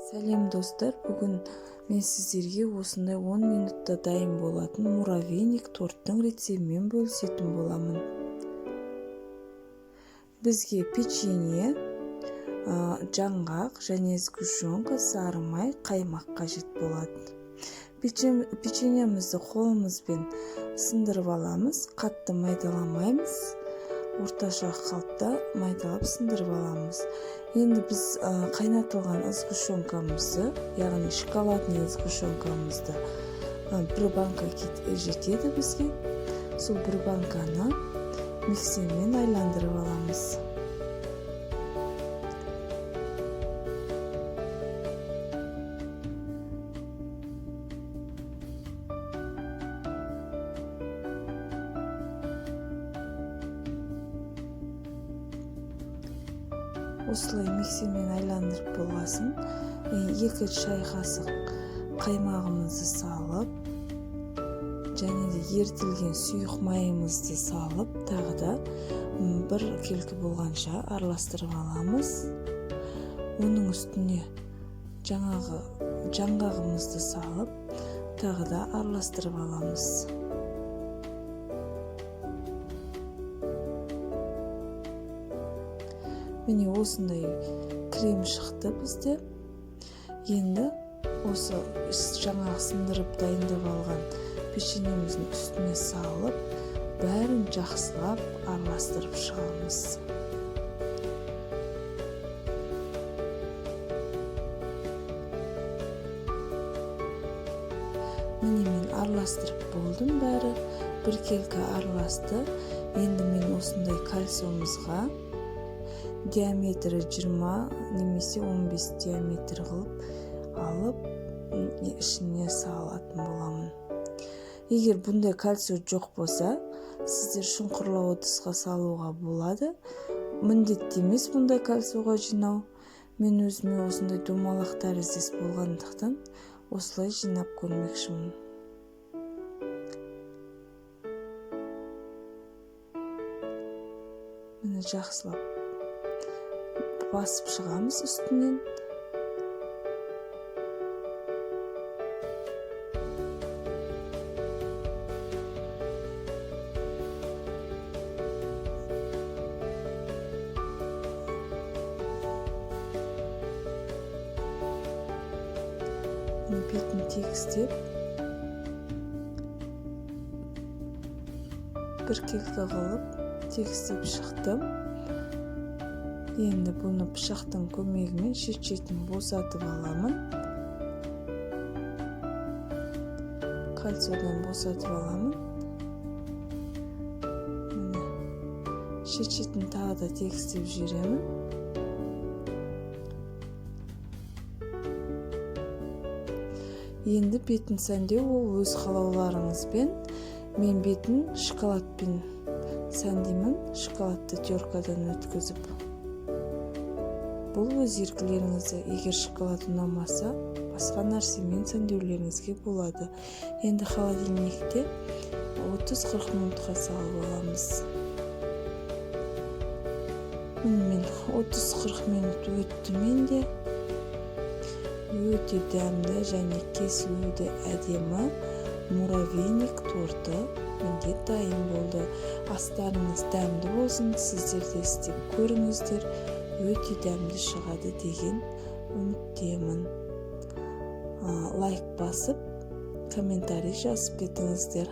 Сәлем достар, бүгін мен сіздерге осындай 10 минутта дайын болатын муравейник торттың рецептімен бөлісетін боламын. Бізге печенье, жаңғақ және сгущенка, сары май, қаймақ қажет болады. Печеньемізді қолымызбен сындырып аламыз, қатты майдаламаймыз, орташа қалыпта майдалап сындырып аламыз. Енді біз қайнатылған сгущенкамызды, яғни шоколадный сгущенкамызды бір банка жетеді бізге. Сол бір банканы миксермен айландырып аламыз. Осылай миксермен айландырып болғасын, 2 шай қасық қаймағымызды салып, және де ертілген сұйық майымызды салып, тағы да бір келкі болғанша араластырып аламыз. Оның үстіне жаңғағымызды салып, тағы да араластырып аламыз. Міне осындай крем шықты бізде. Енді осы жаңа сындырып дайындап алған печеньеміздің үстіне салып, бәрін жақсылап араластырып шығамыз. Міне мен араластырып болдым бәрі. Бір келкі араласты. Енді мен осындай кольцомызға диаметрі 20 немесе 15 диаметр қылып алып, ішіне салатын боламын. Егер бұндай кольцо жоқ болса, сіздер шұңқырлау ыдысқа салуға болады. Міндетті емес бұндай кольцоға жинау. Мен өзіме осындай домалақ тәріздес болғандықтан осылай жинап көрмекшімін. Мені жақсылап басып шығамыз үстінен. Бетін тегістеп, бір келкі қылып тегістеп шықтым. Енді бұны пышақтың көмегімен шет-шетін босатып аламын. Кольцодан босатып аламын. Шет-шетін тағы да тегістеп жіберемін. Енді бетін сәндеу ол өз қалауларыңызбен. Мен бетін шоколадпен сәндеймін, шоколадты теркадан өткізіп. Бұл өз еркілеріңізді, егер шоколад ұнамаса, басқа нәрсемен сәндеулеріңізге болады. Енді холодильникте 30-40 минутқа салып аламыз. Мен 30-40 минут өтті менде. Өте дәмді және кесілуі әдемі муравейник торты менде дайын болды. Астарыңыз дәмді болсын, сіздер де істеп көріңіздер. Өте дәмді шығады деген үміттемін. Лайк басып, комментарий жазып кетіңіздер.